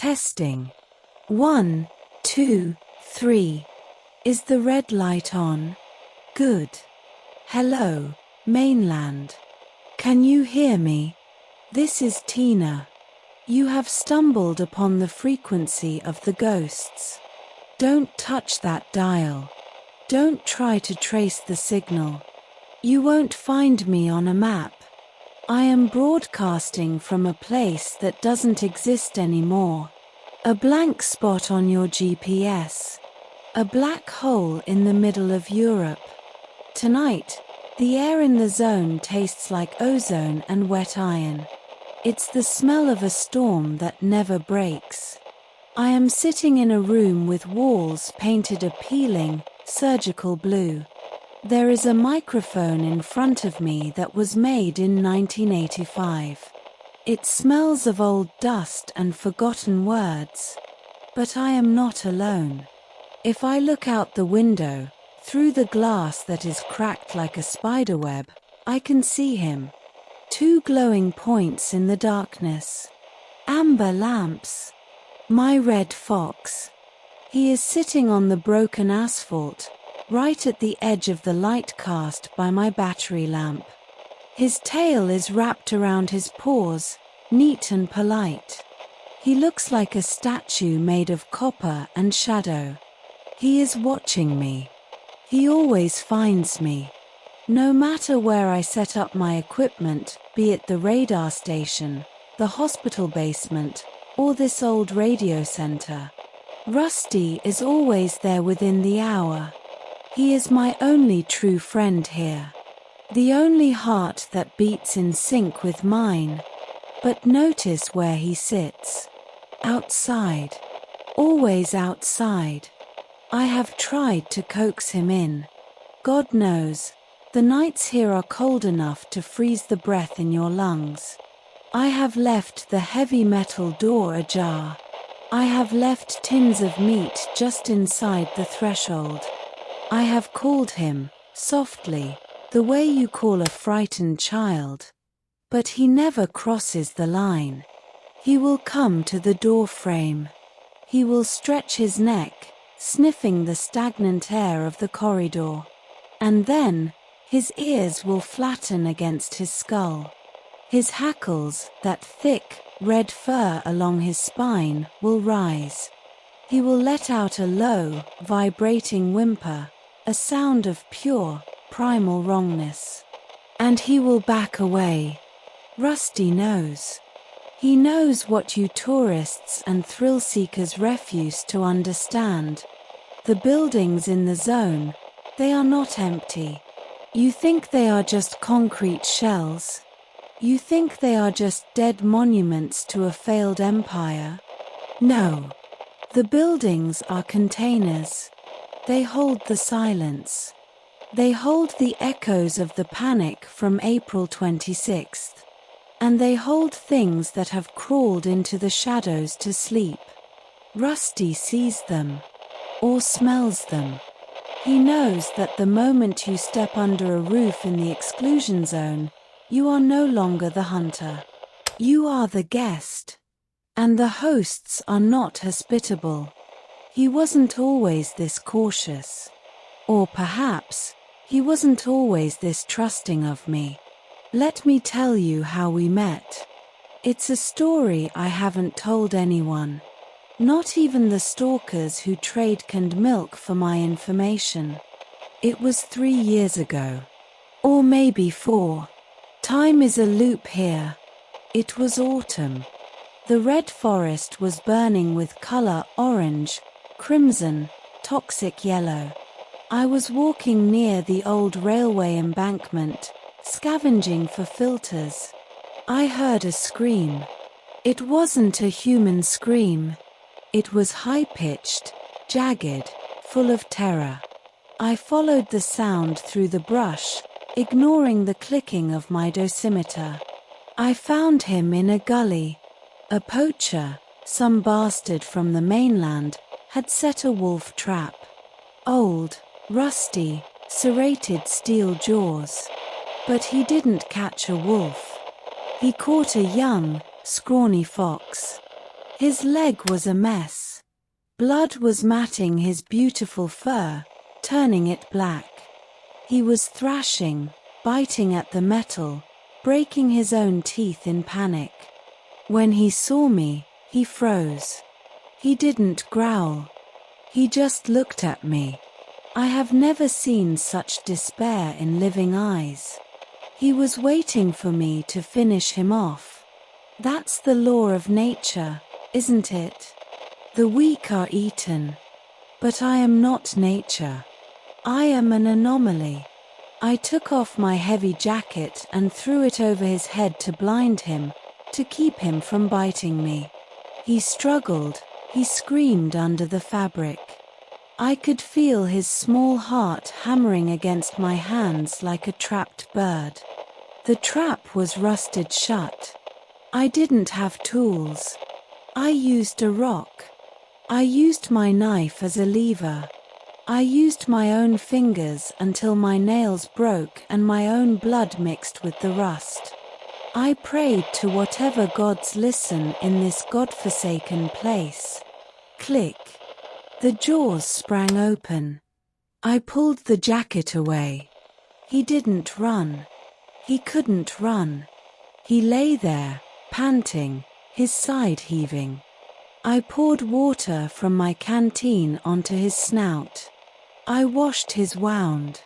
Testing. 1, 2, 3. Is the red light on? Good. Hello, mainland. Can you hear me? This is Tina. You have stumbled upon the frequency of the ghosts. Don't touch that dial. Don't try to trace the signal. You won't find me on a map. I am broadcasting from a place that doesn't exist anymore. A blank spot on your GPS. A black hole in the middle of Europe. Tonight, the air in the zone tastes like ozone and wet iron. It's the smell of a storm that never breaks. I am sitting in a room with walls painted a peeling, surgical blue. There is a microphone in front of me that was made in 1985. It smells of old dust and forgotten words. But I am not alone. If I look out the window, through the glass that is cracked like a spiderweb, I can see him. 2 glowing points in the darkness. Amber lamps. My red fox. He is sitting on the broken asphalt, right at the edge of the light cast by my battery lamp. His tail is wrapped around his paws, neat and polite. He looks like a statue made of copper and shadow. He is watching me. He always finds me. No matter where I set up my equipment, be it the radar station, the hospital basement, or this old radio center, Rusty is always there within the hour. He is my only true friend here. The only heart that beats in sync with mine. But notice where he sits. Outside. Always outside. I have tried to coax him in. God knows, the nights here are cold enough to freeze the breath in your lungs. I have left the heavy metal door ajar. I have left tins of meat just inside the threshold. I have called him, softly, the way you call a frightened child. But he never crosses the line. He will come to the door frame. He will stretch his neck, sniffing the stagnant air of the corridor. And then, his ears will flatten against his skull. His hackles, that thick, red fur along his spine, will rise. He will let out a low, vibrating whimper, a sound of pure, primal wrongness. And he will back away. Rusty knows. He knows what you tourists and thrill-seekers refuse to understand. The buildings in the zone, they are not empty. You think they are just concrete shells? You think they are just dead monuments to a failed empire? No. The buildings are containers. They hold the silence. They hold the echoes of the panic from April 26th. And they hold things that have crawled into the shadows to sleep. Rusty sees them. Or smells them. He knows that the moment you step under a roof in the exclusion zone, you are no longer the hunter. You are the guest. And the hosts are not hospitable. He wasn't always this cautious. Or perhaps, he wasn't always this trusting of me. Let me tell you how we met. It's a story I haven't told anyone. Not even the stalkers who trade canned milk for my information. It was 3 years ago. Or maybe 4. Time is a loop here. It was autumn. The red forest was burning with color orange, crimson, toxic yellow. I was walking near the old railway embankment, scavenging for filters. I heard a scream. It wasn't a human scream. It was high-pitched, jagged, full of terror. I followed the sound through the brush, ignoring the clicking of my dosimeter. I found him in a gully. A poacher, some bastard from the mainland, had set a wolf trap. Old, rusty, serrated steel jaws. But he didn't catch a wolf. He caught a young, scrawny fox. His leg was a mess. Blood was matting his beautiful fur, turning it black. He was thrashing, biting at the metal, breaking his own teeth in panic. When he saw me, he froze. He didn't growl. He just looked at me. I have never seen such despair in living eyes. He was waiting for me to finish him off. That's the law of nature, isn't it? The weak are eaten. But I am not nature. I am an anomaly. I took off my heavy jacket and threw it over his head to blind him, to keep him from biting me. He struggled, he screamed under the fabric. I could feel his small heart hammering against my hands like a trapped bird. The trap was rusted shut. I didn't have tools. I used a rock. I used my knife as a lever. I used my own fingers until my nails broke and my own blood mixed with the rust. I prayed to whatever gods listen in this godforsaken place. Click. The jaws sprang open. I pulled the jacket away. He didn't run. He couldn't run. He lay there, panting, his side heaving. I poured water from my canteen onto his snout. I washed his wound.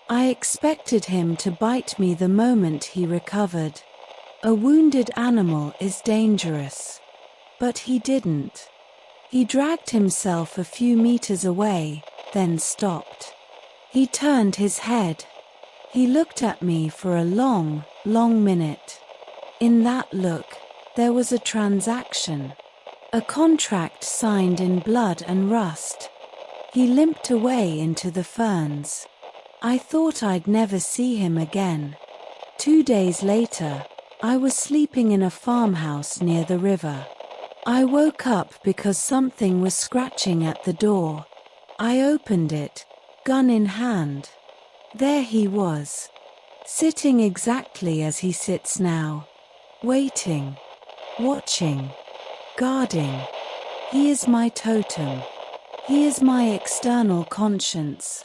I expected him to bite me the moment he recovered. A wounded animal is dangerous. But he didn't. He dragged himself a few meters away, then stopped. He turned his head. He looked at me for a long, long minute. In that look, there was a transaction. A contract signed in blood and rust. He limped away into the ferns. I thought I'd never see him again. 2 days later, I was sleeping in a farmhouse near the river. I woke up because something was scratching at the door. I opened it, gun in hand. There he was, sitting exactly as he sits now, waiting, watching, guarding. He is my totem. He is my external conscience.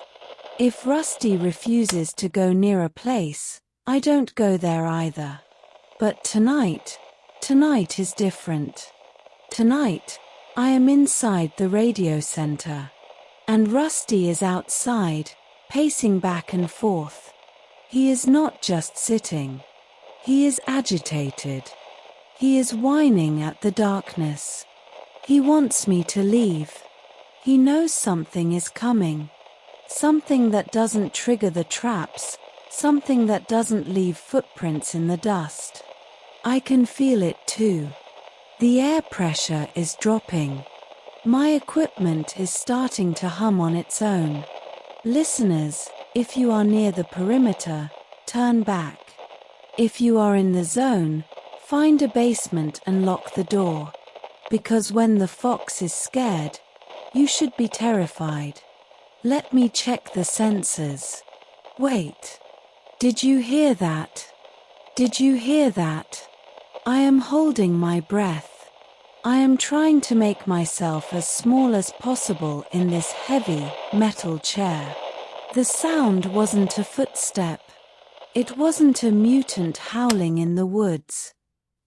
If Rusty refuses to go near a place, I don't go there either. But tonight is different. Tonight, I am inside the radio center. And Rusty is outside, pacing back and forth. He is not just sitting. He is agitated. He is whining at the darkness. He wants me to leave. He knows something is coming. Something that doesn't trigger the traps, something that doesn't leave footprints in the dust. I can feel it too. The air pressure is dropping. My equipment is starting to hum on its own. Listeners, if you are near the perimeter, turn back. If you are in the zone, find a basement and lock the door. Because when the fox is scared, you should be terrified. Let me check the sensors. Wait. Did you hear that? Did you hear that? I am holding my breath. I am trying to make myself as small as possible in this heavy, metal chair. The sound wasn't a footstep. It wasn't a mutant howling in the woods.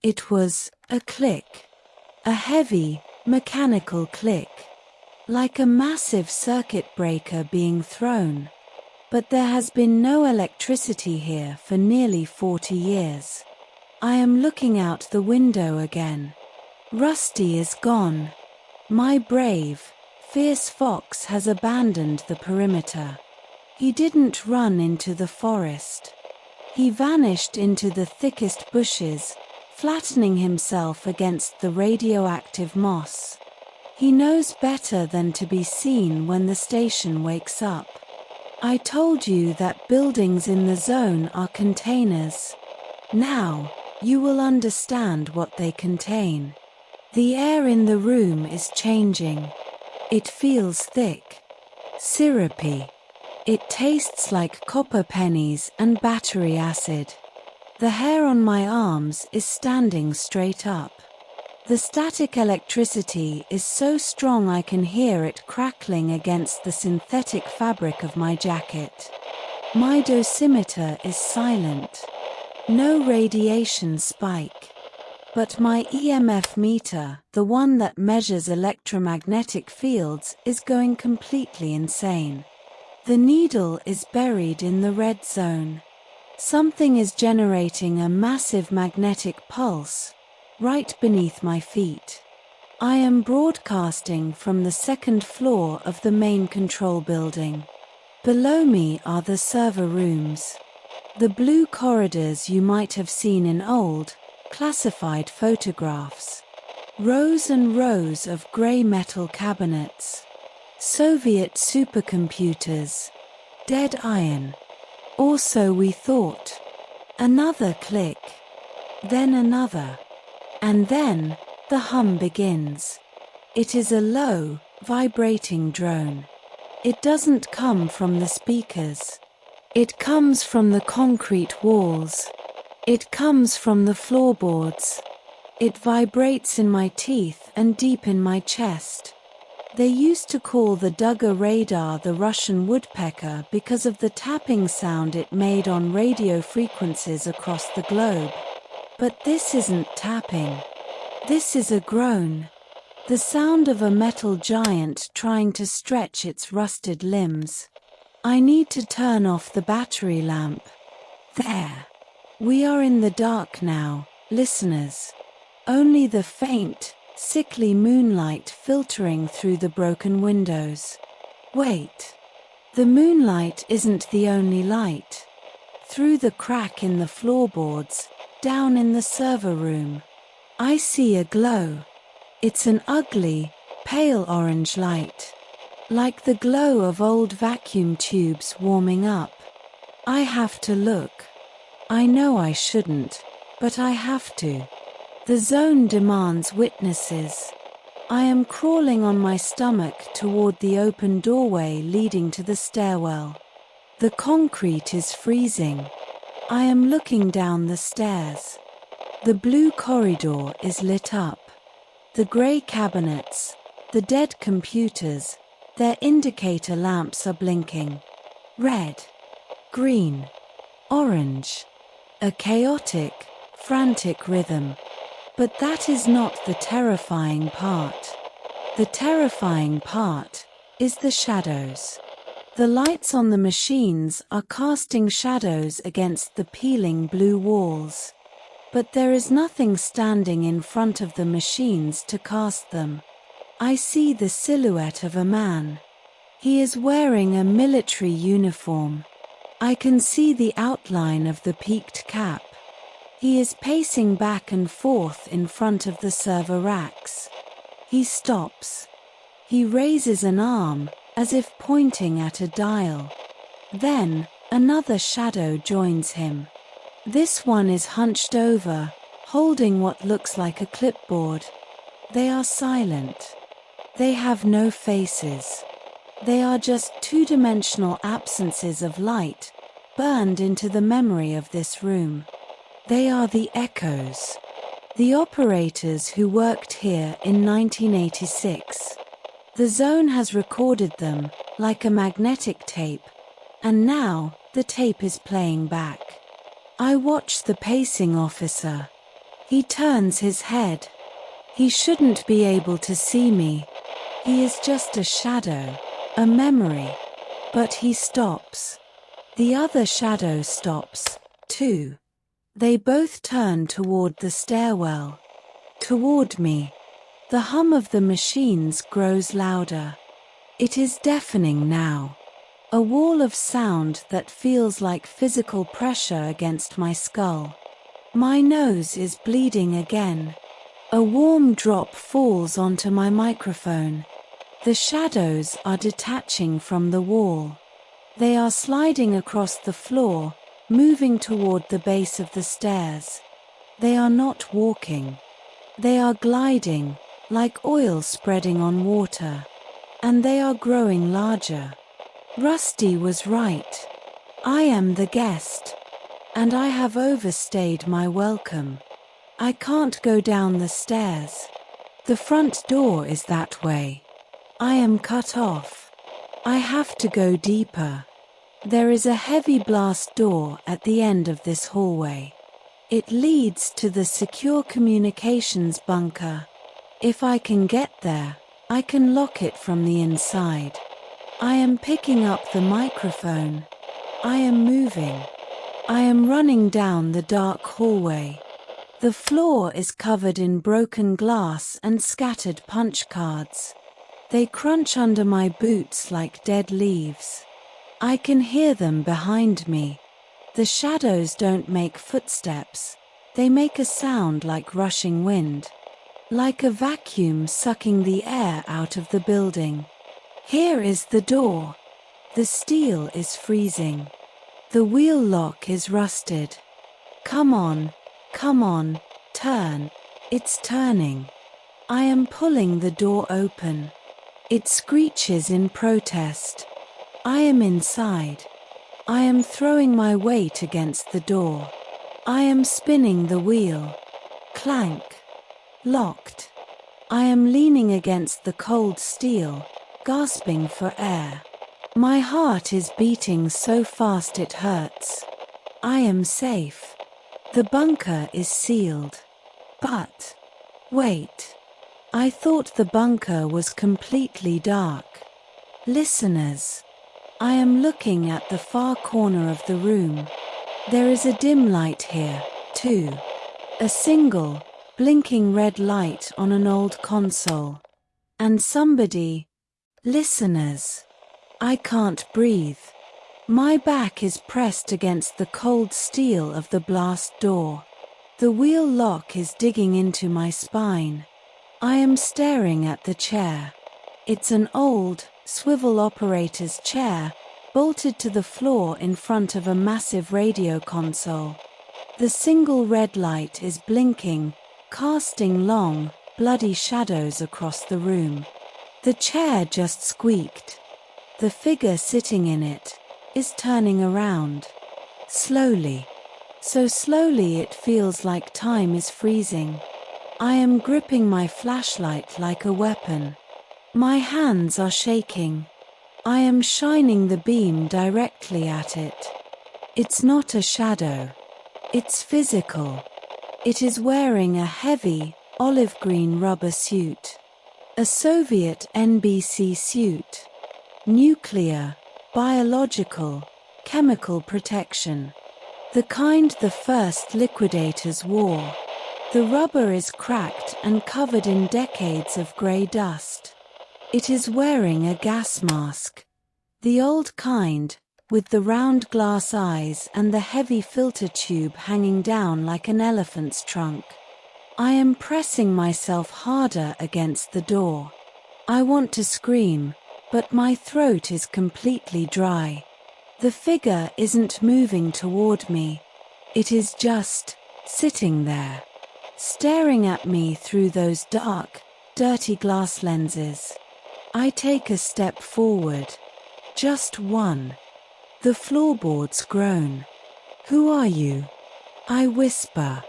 It was a click. A heavy, mechanical click. Like a massive circuit breaker being thrown. But there has been no electricity here for nearly 40 years. I am looking out the window again. Rusty is gone. My brave, fierce fox has abandoned the perimeter. He didn't run into the forest. He vanished into the thickest bushes, flattening himself against the radioactive moss. He knows better than to be seen when the station wakes up. I told you that buildings in the zone are containers. Now, you will understand what they contain. The air in the room is changing. It feels thick, syrupy. It tastes like copper pennies and battery acid. The hair on my arms is standing straight up. The static electricity is so strong I can hear it crackling against the synthetic fabric of my jacket. My dosimeter is silent. No radiation spike. But my EMF meter, the one that measures electromagnetic fields, is going completely insane. The needle is buried in the red zone. Something is generating a massive magnetic pulse right beneath my feet. I am broadcasting from the second floor of the main control building. Below me are the server rooms. The blue corridors you might have seen in old, classified photographs. Rows and rows of grey metal cabinets. Soviet supercomputers. Dead iron. Or so we thought. Another click. Then another. And then, the hum begins. It is a low, vibrating drone. It doesn't come from the speakers. It comes from the concrete walls. It comes from the floorboards. It vibrates in my teeth and deep in my chest. They used to call the Dugger radar the Russian woodpecker because of the tapping sound it made on radio frequencies across the globe. But this isn't tapping. This is a groan. The sound of a metal giant trying to stretch its rusted limbs. I need to turn off the battery lamp. There. We are in the dark now, listeners. Only the faint, sickly moonlight filtering through the broken windows. Wait. The moonlight isn't the only light. Through the crack in the floorboards, down in the server room, I see a glow. It's an ugly, pale orange light. Like the glow of old vacuum tubes warming up. I have to look. I know I shouldn't, but I have to. The zone demands witnesses. I am crawling on my stomach toward the open doorway leading to the stairwell. The concrete is freezing. I am looking down the stairs. The blue corridor is lit up. The grey cabinets, the dead computers, their indicator lamps are blinking. Red, green, orange. A chaotic, frantic rhythm. But that is not the terrifying part. The terrifying part is the shadows. The lights on the machines are casting shadows against the peeling blue walls. But there is nothing standing in front of the machines to cast them. I see the silhouette of a man. He is wearing a military uniform. I can see the outline of the peaked cap. He is pacing back and forth in front of the server racks. He stops. He raises an arm, as if pointing at a dial. Then, another shadow joins him. This one is hunched over, holding what looks like a clipboard. They are silent. They have no faces. They are just two-dimensional absences of light, burned into the memory of this room. They are the echoes. The operators who worked here in 1986. The zone has recorded them, like a magnetic tape, and now, the tape is playing back. I watch the pacing officer. He turns his head. He shouldn't be able to see me. He is just a shadow, a memory. But he stops. The other shadow stops, too. They both turn toward the stairwell. Toward me. The hum of the machines grows louder. It is deafening now. A wall of sound that feels like physical pressure against my skull. My nose is bleeding again. A warm drop falls onto my microphone. The shadows are detaching from the wall. They are sliding across the floor, moving toward the base of the stairs. They are not walking. They are gliding, like oil spreading on water. And they are growing larger. Rusty was right. I am the guest. And I have overstayed my welcome. I can't go down the stairs. The front door is that way. I am cut off. I have to go deeper. There is a heavy blast door at the end of this hallway. It leads to the secure communications bunker. If I can get there, I can lock it from the inside. I am picking up the microphone. I am moving. I am running down the dark hallway. The floor is covered in broken glass and scattered punch cards. They crunch under my boots like dead leaves. I can hear them behind me. The shadows don't make footsteps. They make a sound like rushing wind. Like a vacuum sucking the air out of the building. Here is the door. The steel is freezing. The wheel lock is rusted. Come on, turn. It's turning. I am pulling the door open. It screeches in protest. I am inside. I am throwing my weight against the door. I am spinning the wheel. Clank. Locked. I am leaning against the cold steel, gasping for air. My heart is beating so fast it hurts. I am safe. The bunker is sealed. But, wait. I thought the bunker was completely dark. Listeners, I am looking at the far corner of the room. There is a dim light here, too. A single, blinking red light on an old console. And somebody. Listeners, I can't breathe. My back is pressed against the cold steel of the blast door. The wheel lock is digging into my spine. I am staring at the chair. It's an old, swivel operator's chair, bolted to the floor in front of a massive radio console. The single red light is blinking, casting long, bloody shadows across the room. The chair just squeaked. The figure sitting in it is turning around. Slowly. So slowly it feels like time is freezing. I am gripping my flashlight like a weapon. My hands are shaking. I am shining the beam directly at it. It's not a shadow. It's physical. It is wearing a heavy, olive-green rubber suit. A Soviet NBC suit. Nuclear, biological, chemical protection. The kind the first liquidators wore. The rubber is cracked and covered in decades of grey dust. It is wearing a gas mask. The old kind, with the round glass eyes and the heavy filter tube hanging down like an elephant's trunk. I am pressing myself harder against the door. I want to scream, but my throat is completely dry. The figure isn't moving toward me. It is just sitting there, staring at me through those dark, dirty glass lenses. I take a step forward. Just one. The floorboards groan. Who are you? I whisper.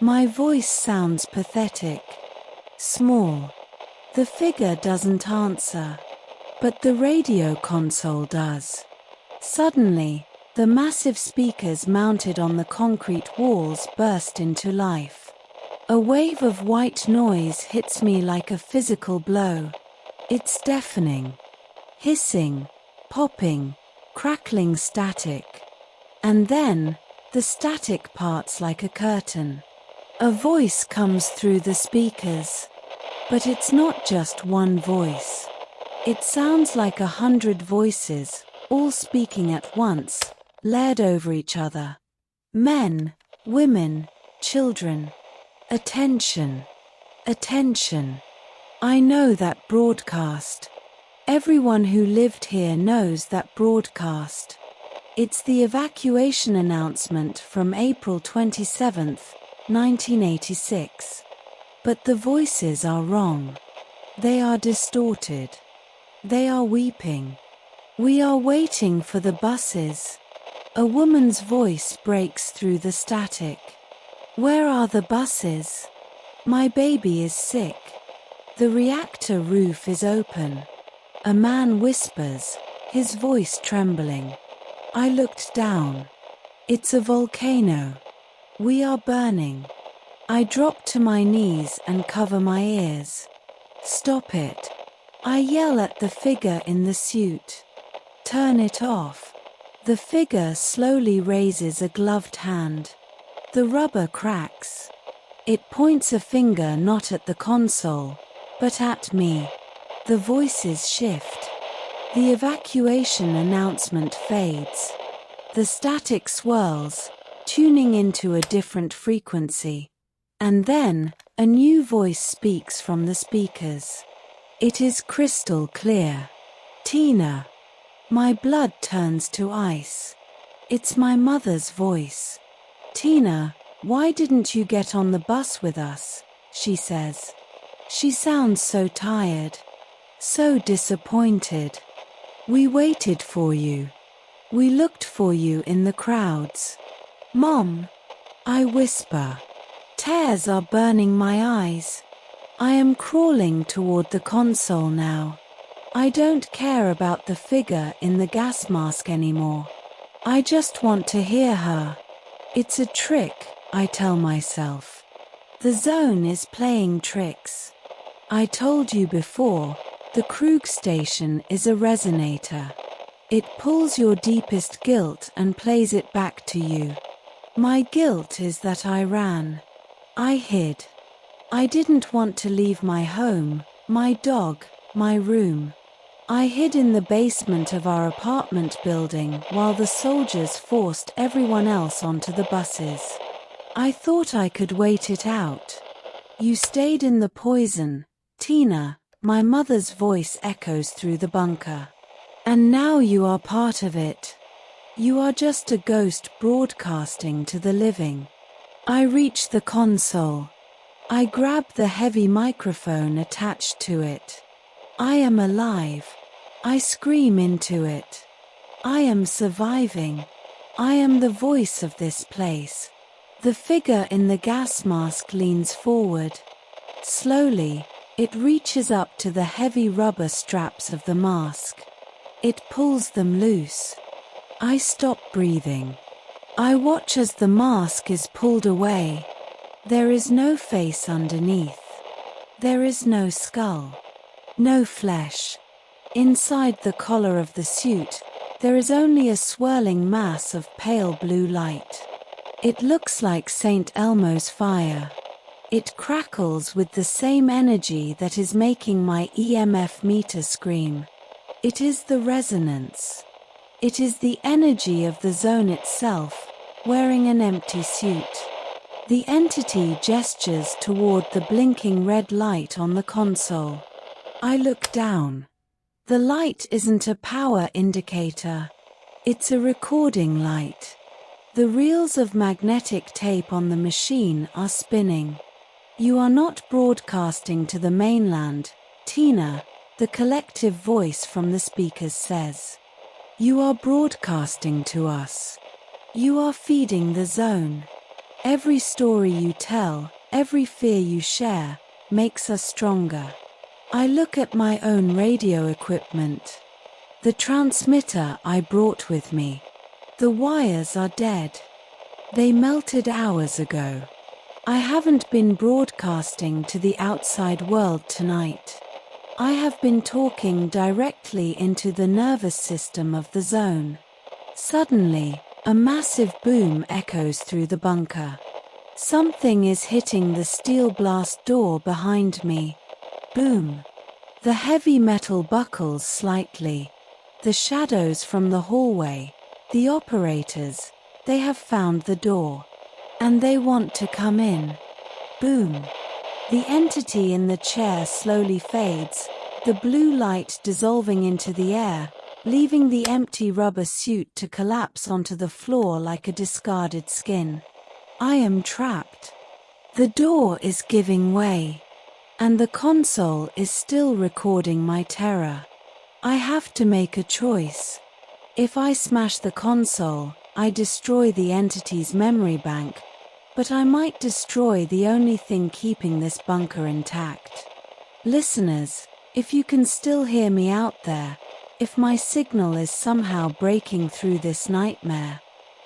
My voice sounds pathetic. Small. The figure doesn't answer. But the radio console does. Suddenly, the massive speakers mounted on the concrete walls burst into life. A wave of white noise hits me like a physical blow. It's deafening. Hissing, popping, crackling static. And then, the static parts like a curtain. A voice comes through the speakers. But it's not just one voice. It sounds like 100 voices, all speaking at once, layered over each other. Men, women, children. Attention. Attention. I know that broadcast. Everyone who lived here knows that broadcast. It's the evacuation announcement from April 27, 1986. But the voices are wrong. They are distorted. They are weeping. We are waiting for the buses. A woman's voice breaks through the static. Where are the buses? My baby is sick. The reactor roof is open. A man whispers, his voice trembling. I looked down. It's a volcano. We are burning. I drop to my knees and cover my ears. Stop it. I yell at the figure in the suit. Turn it off. The figure slowly raises a gloved hand. The rubber cracks. It points a finger not at the console, but at me. The voices shift. The evacuation announcement fades. The static swirls, tuning into a different frequency. And then, a new voice speaks from the speakers. It is crystal clear. Tina. My blood turns to ice. It's my mother's voice. Tina, why didn't you get on the bus with us? She says. She sounds so tired. So disappointed. We waited for you. We looked for you in the crowds. Mom. I whisper. Tears are burning my eyes. I am crawling toward the console now. I don't care about the figure in the gas mask anymore. I just want to hear her. It's a trick, I tell myself. The zone is playing tricks. I told you before, the Krug station is a resonator. It pulls your deepest guilt and plays it back to you. My guilt is that I ran. I hid. I didn't want to leave my home, my dog, my room. I hid in the basement of our apartment building while the soldiers forced everyone else onto the buses. I thought I could wait it out. You stayed in the poison, Tina, my mother's voice echoes through the bunker. And now you are part of it. You are just a ghost broadcasting to the living. I reach the console. I grab the heavy microphone attached to it. I am alive. I scream into it. I am surviving. I am the voice of this place. The figure in the gas mask leans forward. Slowly, it reaches up to the heavy rubber straps of the mask. It pulls them loose. I stop breathing. I watch as the mask is pulled away. There is no face underneath. There is no skull. No flesh. Inside the collar of the suit, there is only a swirling mass of pale blue light. It looks like St. Elmo's fire. It crackles with the same energy that is making my EMF meter scream. It is the resonance. It is the energy of the zone itself, wearing an empty suit. The entity gestures toward the blinking red light on the console. I look down. The light isn't a power indicator. It's a recording light. The reels of magnetic tape on the machine are spinning. You are not broadcasting to the mainland, Tina, the collective voice from the speakers says. You are broadcasting to us. You are feeding the zone. Every story you tell, every fear you share, makes us stronger. I look at my own radio equipment. The transmitter I brought with me. The wires are dead. They melted hours ago. I haven't been broadcasting to the outside world tonight. I have been talking directly into the nervous system of the zone. Suddenly, a massive boom echoes through the bunker. Something is hitting the steel blast door behind me. Boom. The heavy metal buckles slightly. The shadows from the hallway, the operators, they have found the door. And they want to come in. Boom. The entity in the chair slowly fades, the blue light dissolving into the air, leaving the empty rubber suit to collapse onto the floor like a discarded skin. I am trapped. The door is giving way. And the console is still recording my terror. I have to make a choice. If I smash the console, I destroy the entity's memory bank, but I might destroy the only thing keeping this bunker intact. Listeners, if you can still hear me out there, if my signal is somehow breaking through this nightmare,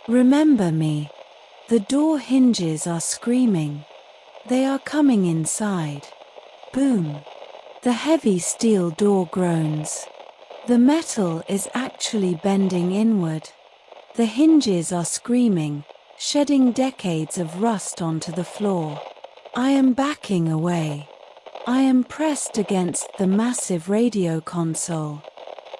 remember me. The door hinges are screaming. They are coming inside. Boom. The heavy steel door groans. The metal is actually bending inward. The hinges are screaming, shedding decades of rust onto the floor. I am backing away. I am pressed against the massive radio console.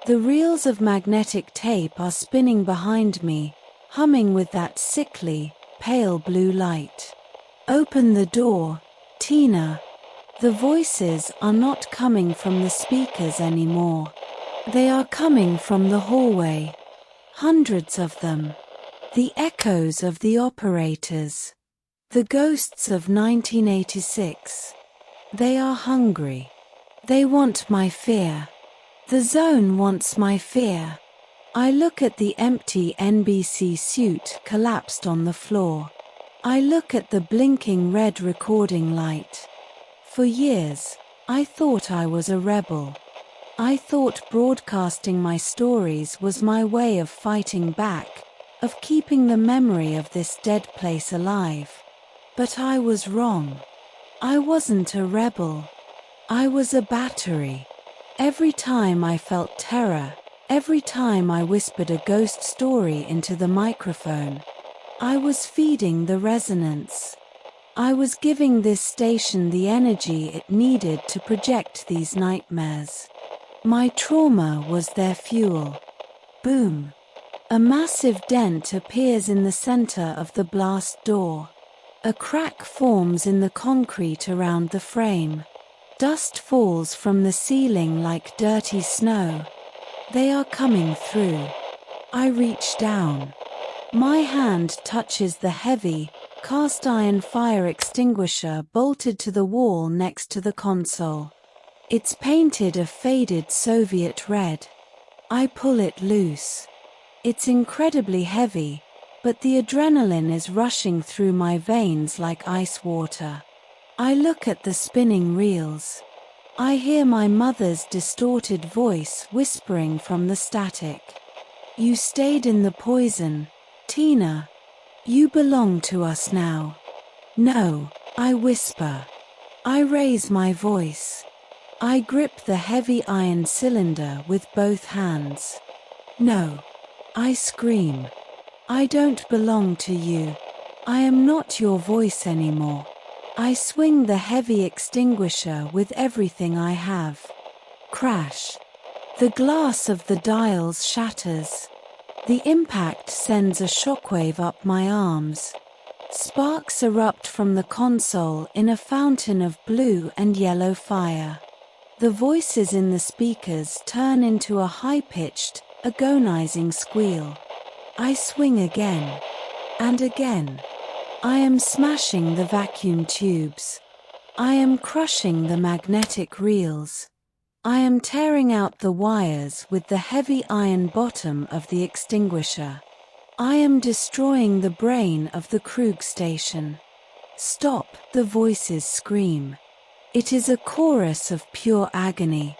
The reels of magnetic tape are spinning behind me, humming with that sickly, pale blue light. Open the door, Tina. The voices are not coming from the speakers anymore. They are coming from the hallway. Hundreds of them. The echoes of the operators. The ghosts of 1986. They are hungry. They want my fear. The zone wants my fear. I look at the empty NBC suit collapsed on the floor. I look at the blinking red recording light. For years, I thought I was a rebel. I thought broadcasting my stories was my way of fighting back, of keeping the memory of this dead place alive. But I was wrong. I wasn't a rebel. I was a battery. Every time I felt terror, every time I whispered a ghost story into the microphone, I was feeding the resonance. I was giving this station the energy it needed to project these nightmares. My trauma was their fuel. Boom. A massive dent appears in the center of the blast door. A crack forms in the concrete around the frame. Dust falls from the ceiling like dirty snow. They are coming through. I reach down. My hand touches the heavy, cast iron fire extinguisher bolted to the wall next to the console. It's painted a faded Soviet red. I pull it loose. It's incredibly heavy, but the adrenaline is rushing through my veins like ice water. I look at the spinning reels. I hear my mother's distorted voice whispering from the static. You stayed in the poison, Tina. You belong to us now. No, I whisper. I raise my voice. I grip the heavy iron cylinder with both hands. No. I scream. I don't belong to you. I am not your voice anymore. I swing the heavy extinguisher with everything I have. Crash. The glass of the dials shatters. The impact sends a shockwave up my arms. Sparks erupt from the console in a fountain of blue and yellow fire. The voices in the speakers turn into a high-pitched, agonizing squeal. I swing again. And again. I am smashing the vacuum tubes. I am crushing the magnetic reels. I am tearing out the wires with the heavy iron bottom of the extinguisher. I am destroying the brain of the Krug station. Stop, the voices scream. It is a chorus of pure agony.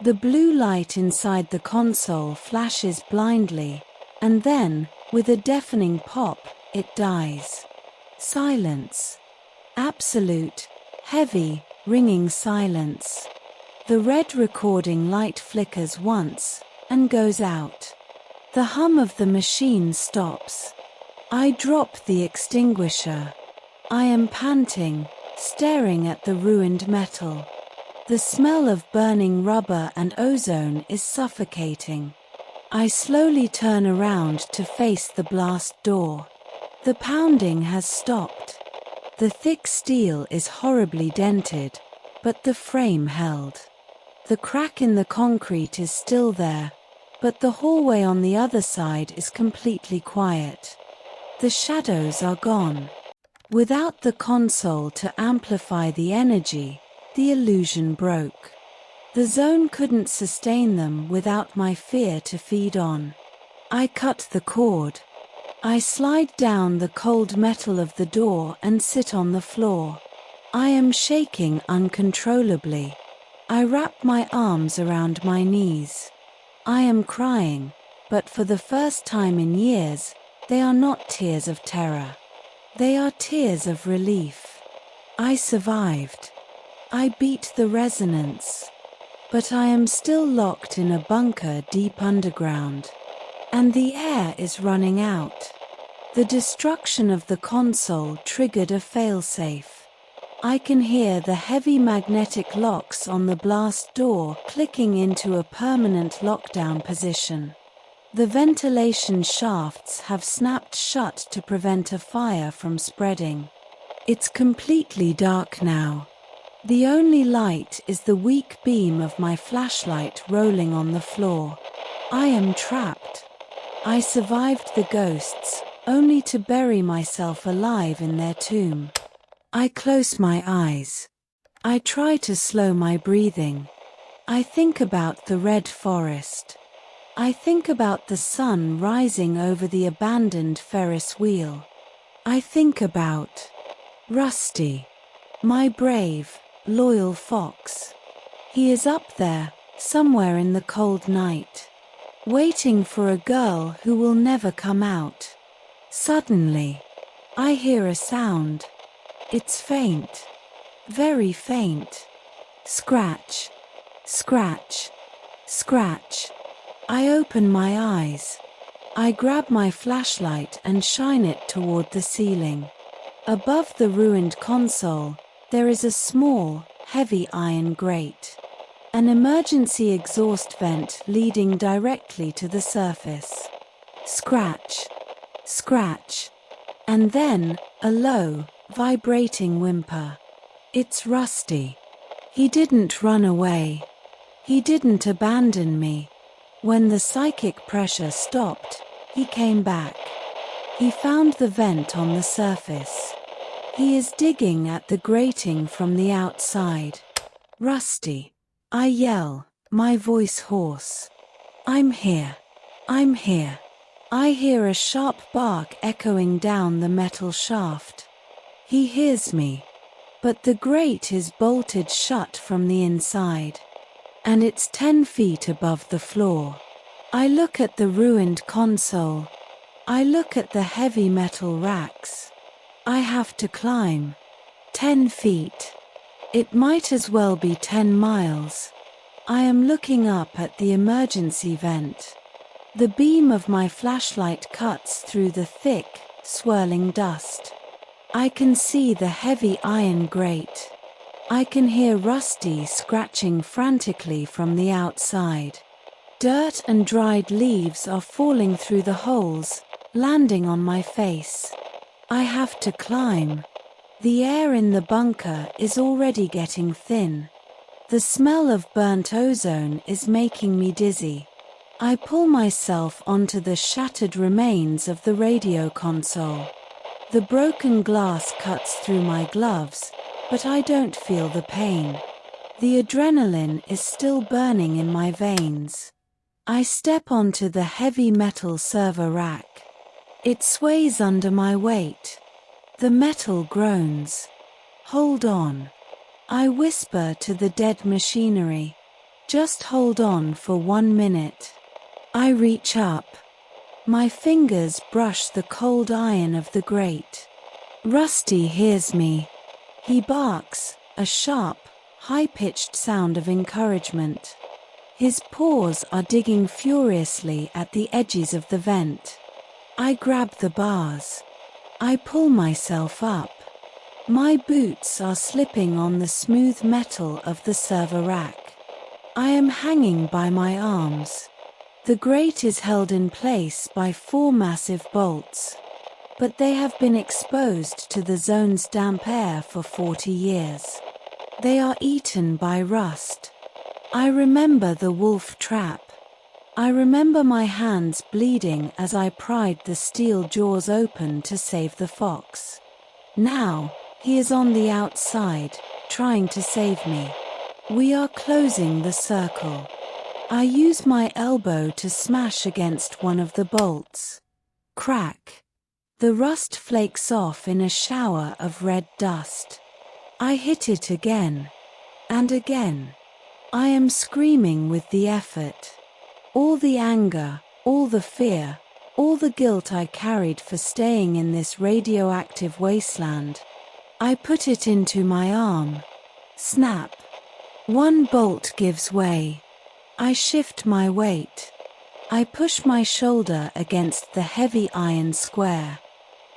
The blue light inside the console flashes blindly, and then, with a deafening pop, it dies. Silence. Absolute, heavy, ringing silence. The red recording light flickers once, and goes out. The hum of the machine stops. I drop the extinguisher. I am panting, staring at the ruined metal. The smell of burning rubber and ozone is suffocating. I slowly turn around to face the blast door. The pounding has stopped. The thick steel is horribly dented, but the frame held. The crack in the concrete is still there, but the hallway on the other side is completely quiet. The shadows are gone. Without the console to amplify the energy, the illusion broke. The zone couldn't sustain them without my fear to feed on. I cut the cord. I slide down the cold metal of the door and sit on the floor. I am shaking uncontrollably. I wrap my arms around my knees. I am crying, but for the first time in years, they are not tears of terror. They are tears of relief. I survived. I beat the resonance. But I am still locked in a bunker deep underground. And the air is running out. The destruction of the console triggered a failsafe. I can hear the heavy magnetic locks on the blast door clicking into a permanent lockdown position. The ventilation shafts have snapped shut to prevent a fire from spreading. It's completely dark now. The only light is the weak beam of my flashlight rolling on the floor. I am trapped. I survived the ghosts, only to bury myself alive in their tomb. I close my eyes. I try to slow my breathing. I think about the red forest. I think about the sun rising over the abandoned Ferris wheel. I think about Rusty, my brave, loyal fox. He is up there, somewhere in the cold night, waiting for a girl who will never come out. Suddenly, I hear a sound. It's faint, very faint. Scratch, scratch, scratch. I open my eyes. I grab my flashlight and shine it toward the ceiling. Above the ruined console, there is a small, heavy iron grate. An emergency exhaust vent leading directly to the surface. Scratch, scratch, and then, a low, vibrating whimper. It's Rusty. He didn't run away. He didn't abandon me. When the psychic pressure stopped, he came back. He found the vent on the surface. He is digging at the grating from the outside. Rusty. I yell, my voice hoarse. I'm here. I'm here. I hear a sharp bark echoing down the metal shaft. He hears me. But the grate is bolted shut from the inside. And it's 10 feet above the floor. I look at the ruined console. I look at the heavy metal racks. I have to climb. 10 feet. It might as well be 10 miles. I am looking up at the emergency vent. The beam of my flashlight cuts through the thick, swirling dust. I can see the heavy iron grate. I can hear Rusty scratching frantically from the outside. Dirt and dried leaves are falling through the holes, landing on my face. I have to climb. The air in the bunker is already getting thin. The smell of burnt ozone is making me dizzy. I pull myself onto the shattered remains of the radio console. The broken glass cuts through my gloves, but I don't feel the pain. The adrenaline is still burning in my veins. I step onto the heavy metal server rack. It sways under my weight. The metal groans. Hold on. I whisper to the dead machinery. Just hold on for 1 minute. I reach up. My fingers brush the cold iron of the grate. Rusty hears me. He barks, a sharp, high-pitched sound of encouragement. His paws are digging furiously at the edges of the vent. I grab the bars. I pull myself up. My boots are slipping on the smooth metal of the server rack. I am hanging by my arms. The grate is held in place by 4 massive bolts. But they have been exposed to the zone's damp air for 40 years. They are eaten by rust. I remember the wolf trap. I remember my hands bleeding as I pried the steel jaws open to save the fox. Now, he is on the outside, trying to save me. We are closing the circle. I use my elbow to smash against one of the bolts. Crack. The rust flakes off in a shower of red dust. I hit it again. And again. I am screaming with the effort. All the anger, all the fear, all the guilt I carried for staying in this radioactive wasteland. I put it into my arm. Snap. One bolt gives way. I shift my weight. I push my shoulder against the heavy iron square.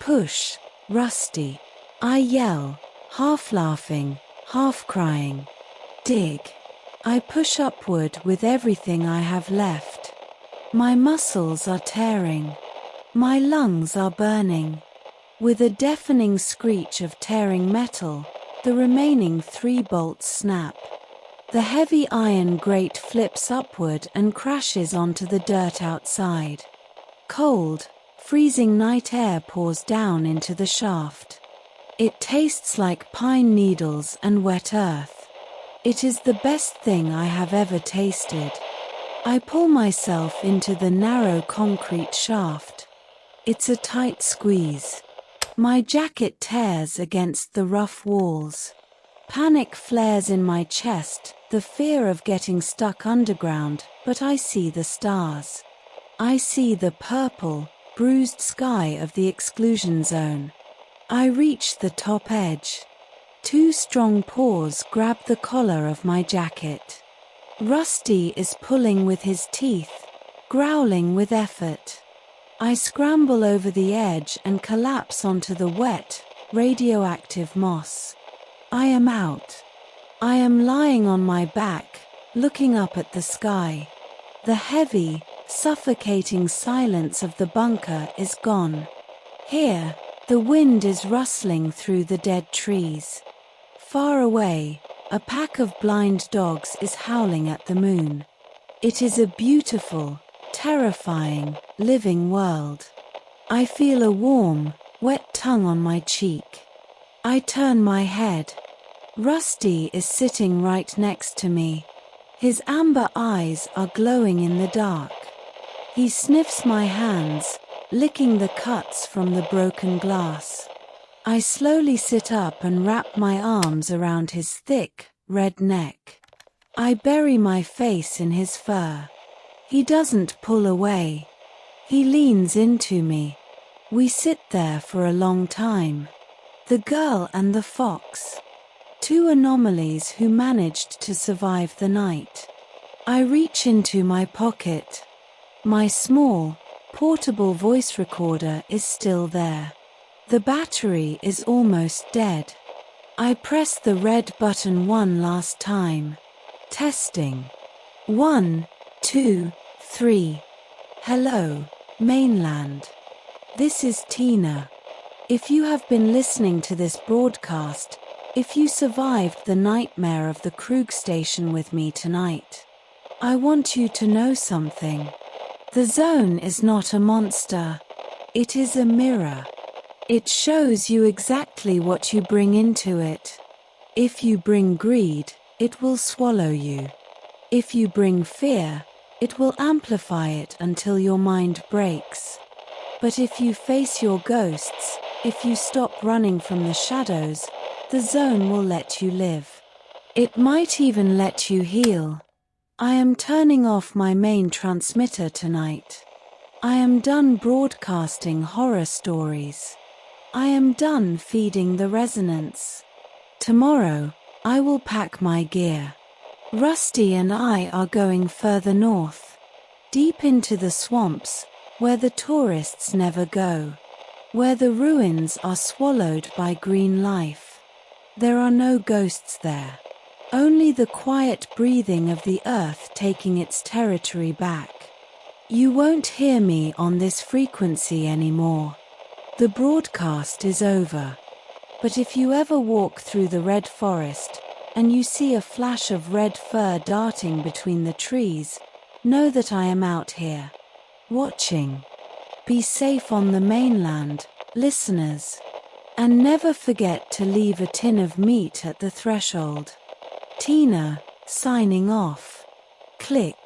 Push, Rusty. I yell, half laughing, half crying. Dig. I push upward with everything I have left. My muscles are tearing. My lungs are burning. With a deafening screech of tearing metal, the remaining 3 bolts snap. The heavy iron grate flips upward and crashes onto the dirt outside. Cold, freezing night air pours down into the shaft. It tastes like pine needles and wet earth. It is the best thing I have ever tasted. I pull myself into the narrow concrete shaft. It's a tight squeeze. My jacket tears against the rough walls. Panic flares in my chest, the fear of getting stuck underground, but I see the stars. I see the purple, bruised sky of the exclusion zone. I reach the top edge. 2 strong paws grab the collar of my jacket. Rusty is pulling with his teeth, growling with effort. I scramble over the edge and collapse onto the wet, radioactive moss. I am out. I am lying on my back, looking up at the sky. The heavy, suffocating silence of the bunker is gone. Here, the wind is rustling through the dead trees. Far away, a pack of blind dogs is howling at the moon. It is a beautiful, terrifying, living world. I feel a warm, wet tongue on my cheek. I turn my head. Rusty is sitting right next to me. His amber eyes are glowing in the dark. He sniffs my hands, licking the cuts from the broken glass. I slowly sit up and wrap my arms around his thick, red neck. I bury my face in his fur. He doesn't pull away. He leans into me. We sit there for a long time. The girl and the fox. 2 anomalies who managed to survive the night. I reach into my pocket. My small, portable voice recorder is still there. The battery is almost dead. I press the red button one last time. Testing. 1, 2, 3. Hello, mainland. This is Tina. If you have been listening to this broadcast, if you survived the nightmare of the Krug station with me tonight, I want you to know something. The zone is not a monster. It is a mirror. It shows you exactly what you bring into it. If you bring greed, it will swallow you. If you bring fear, it will amplify it until your mind breaks. But if you face your ghosts, if you stop running from the shadows, the zone will let you live. It might even let you heal. I am turning off my main transmitter tonight. I am done broadcasting horror stories. I am done feeding the resonance. Tomorrow, I will pack my gear. Rusty and I are going further north, deep into the swamps, where the tourists never go, where the ruins are swallowed by green life. There are no ghosts there, only the quiet breathing of the earth taking its territory back. You won't hear me on this frequency anymore. The broadcast is over. But if you ever walk through the red forest, and you see a flash of red fur darting between the trees, know that I am out here, watching. Be safe on the mainland, listeners. And never forget to leave a tin of meat at the threshold. Tina, signing off. Click.